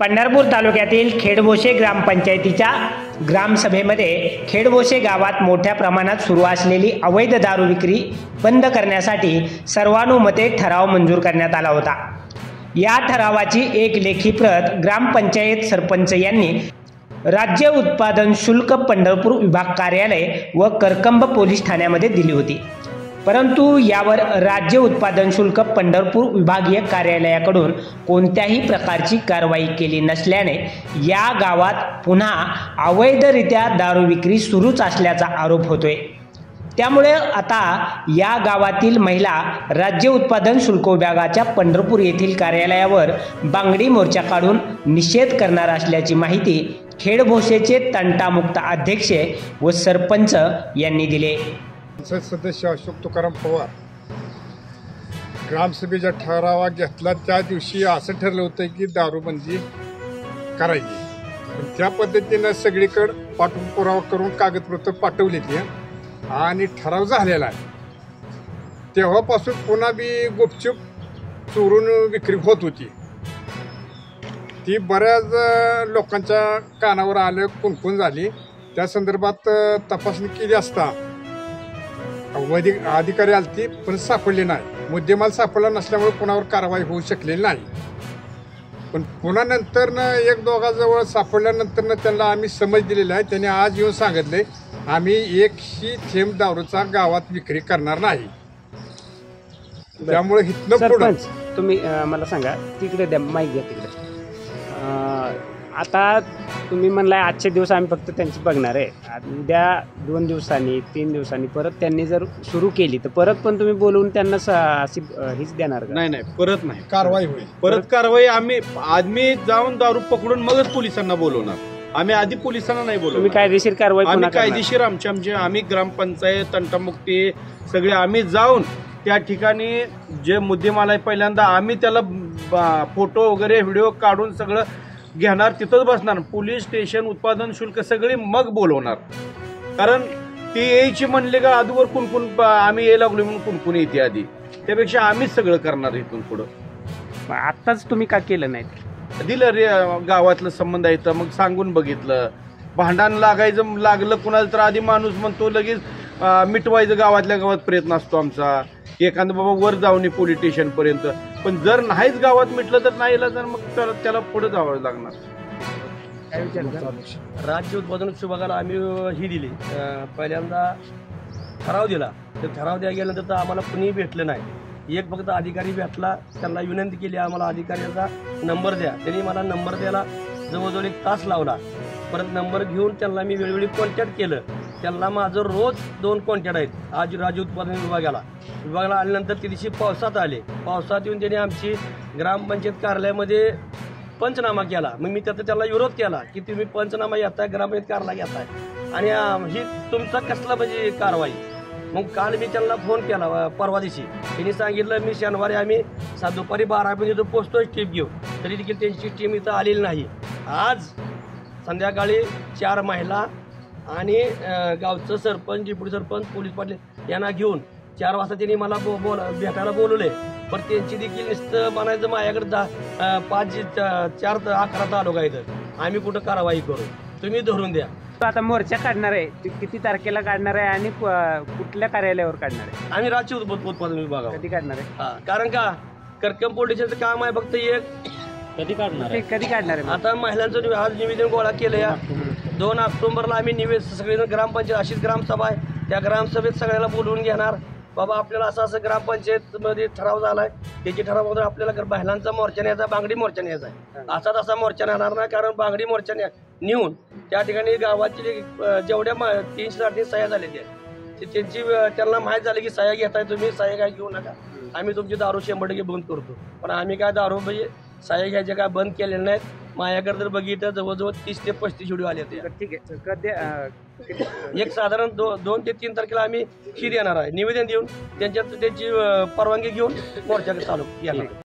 पंढरपूर तालुक्यातील खेडभोसे ग्रामपंचायतीच्या ग्रामसभेमध्ये खेडभोसे गावात मोठ्या प्रमाणात सुरू असलेली अवैध दारू विक्री बंद करण्यासाठी सर्वानुमते ठराव मंजूर करण्यात आला होता। या ठरावाची एक लेखी प्रत ग्रामपंचायत सरपंच यांनी राज्य उत्पादन शुल्क पंढरपूर विभाग कार्यालय व करकंब पोलीस ठाण्यामध्ये दिली होती। परंतु यावर राज्य उत्पादन शुल्क पंढरपूर विभागीय कार्यालयाकडून कोणत्याही प्रकारची कारवाई केली नसल्याने या गावात पुन्हा अवैधरित्या दारू विक्री सुरूच असल्याचा आरोप होतोय। त्यामुळे आता या गावातील महिला राज्य उत्पादन शुल्क विभागाच्या पंढरपूर येथील कार्यालयावर बांगडी मोर्चा काढून निषेध करणार असल्याची माहिती खेडभोसेचे तंटामुक्त अध्यक्ष व सरपंच यांनी दिले। सदस्य अशोक तुकाराम पवार ग्रामसभेचा ठराव घेतला त्या दिवशी असं ठरलं होतं की दारूबंदी करायची। त्या पद्धतीनं सगळीकडे पाठपुरावा करून कागदपत्र पाठवली आणि ठराव झालेला आहे। तेव्हापासून पुन्हा बी गुपचूप चोरून विक्री होत होती। ती बऱ्याच लोकांच्या कानावर आलं, कुणकुण झाली। त्या संदर्भात तपासणी केली असता अधिकारी आलती पण सापडले नाही। मुद्देमाल सापडला नसल्यामुळे कोणावर कारवाई होऊ शकलेली नाही। पण पुन्हा नंतर एक दोघांजवळ सापडल्यानंतर त्यांना आम्ही समज दिलेला आहे। त्यांनी आज येऊन सांगितले आम्ही एकही थेंब दारूचा गावात विक्री करणार नाही। त्यामुळे इथनं पुढे तुम्ही मला सांगा, तिकडे द्या माहिती घ्या तिकडे। आता तुम्ही म्हणलाय आजचे दिवस आम्ही फक्त त्यांची बघणार आहे, उद्या 2 दिवसांनी 3 दिवसांनी परत त्यांनी जर सुरू केली तर परत पण तुम्ही बोलवून त्यांना अशी हीच देणार का? नाही, परत नाही, कारवाई होईल। परत कारवाई आम्ही जाऊन दारू पकडून मगच पोलिसांना बोलवणार। आम्ही आधी पोलिसांना नाही बोलवणार। तुम्ही कायदेशीर कारवाई आम्ही कायदेशीर आमचे आम्ही ग्रामपंचायत तंटामुक्ती सगळे आम्ही जाऊन त्या ठिकाणी जे मुद्देमाल आहे पहिल्यांदा आम्ही त्याला फोटो वगैरे व्हिडिओ काढून सगळं घेणार, तिथंच बसणार। पोलीस स्टेशन उत्पादन शुल्क सगळी मग बोलवणार। कारण ती यायची म्हणले का अगोदर कुणकुण आम्ही यायला लागलो म्हणून कुणकुण येते आधी, त्यापेक्षा आम्हीच सगळं करणार इथून पुढं। आत्ताच तुम्ही का केलं नाही? दिलं रे, गावातलं संबंध आहे तर मग सांगून बघितलं। भांडण लागलं कुणाला तर आधी माणूस म्हणतो लगेच मिटवायचं, गावातल्या गावात प्रयत्न असतो आमचा। एखादं बाबा वर जाऊन पोलीस स्टेशन पर्यंत, पण जर नाहीच गावात मिटलं तर नाही तर मग त्याला पुढे जावं लागणार। राज्य उत्पादन विभागाला आम्ही ही दिली, पहिल्यांदा ठराव दिला। ते ठराव द्यायला गेल्यानंतर तर आम्हाला कुणीही भेटलं नाही। एक फक्त अधिकारी भेटला, त्यांना विनंती केली आम्हाला अधिकाऱ्याचा नंबर द्या। त्यांनी मला नंबर द्यायला जवळजवळ 1 तास लावला। परत नंबर घेऊन त्यांना मी वेळोवेळी कॉन्टॅक्ट केलं। त्यांना माझं रोज 2 कॉन्टॅक्ट आहेत। आज राज्य उत्पादन विभागाला आल्यानंतर त्या दिवशी पावसात आले। पावसात येऊन त्यांनी आमची ग्रामपंचायत कार्यालयामध्ये पंचनामा केला। मग मी त्याला विरोध केला की तुम्ही पंचनामा घेताय, ग्रामपंचायत कार्यालय घेताय आणि ही तुमचा कसला म्हणजे कारवाई। मग काल मी त्यांना फोन केला परवा दिवशी, त्यांनी सांगितलं मी शनिवारी आम्ही दुपारी 12 पर्यंत पोहोचतोय टीम घेऊन, तरी देखील त्यांची टीम इथं आलेली नाही। आज संध्याकाळी 4 महिला आणि गावचं सरपंच, डिप्युटी सरपंच, पोलीस पाटील यांना घेऊन 4 वाजता त्यांनी मला भेटायला बोलवले। पण त्यांची देखील नुसतं म्हणायचं माझ्याकडे 4 ते 11 तालुका इथं, आम्ही कुठं कारवाई करू, तुम्ही धरून द्या। आता मोर्चा काढणार आहे, किती तारखेला काढणार आहे आणि कुठल्या कार्यालयावर काढणार आहे? आम्ही राज्य उत्पादन विभागावर कधी काढणार आहे? कारण का करकंब पोलिसांचं काम आहे फक्त एक, कधी काढणार आहे? आता महिलांचं आज निवेदन गोळा केलं या 2 ऑक्टोबरला आम्ही निवेदन सगळेजण ग्रामपंचायत अशीच ग्रामसभा आहे, त्या ग्रामसभेत सगळ्याला बोलवून घेणार। बाबा आपल्याला असं ग्रामपंचायत मध्ये ठराव झालाय, त्याची ठरावामध्ये आपल्याला महिलांचा मोर्चा न्यायचा, बांगडी मोर्चा न्यायचा आहे। असा मोर्चा नेणार नाही, कारण बांगडी मोर्चा नेऊन त्या ठिकाणी गावाची जेवढ्या 300-350 सह्या झालेल्या आहेत त्यांची त्यांना माहीत झालं की सह्या घेताय तुम्ही, सह्या काय घेऊ नका, आम्ही तुमची दारू 100% बंद करतो। पण आम्ही काय दारू म्हणजे सह्या घ्यायच्या काय बंद केलेल्या नाहीत। माझ्याकडे जर बघितलं जवळजवळ 30 ते 35 व्हिडिओ आले होते। ठीक आहे, एक साधारण 2 ते 3 तारखेला आम्ही ही देणार आहे, निवेदन देऊन त्यांची परवानगी घेऊन मोर्चा चालू केला।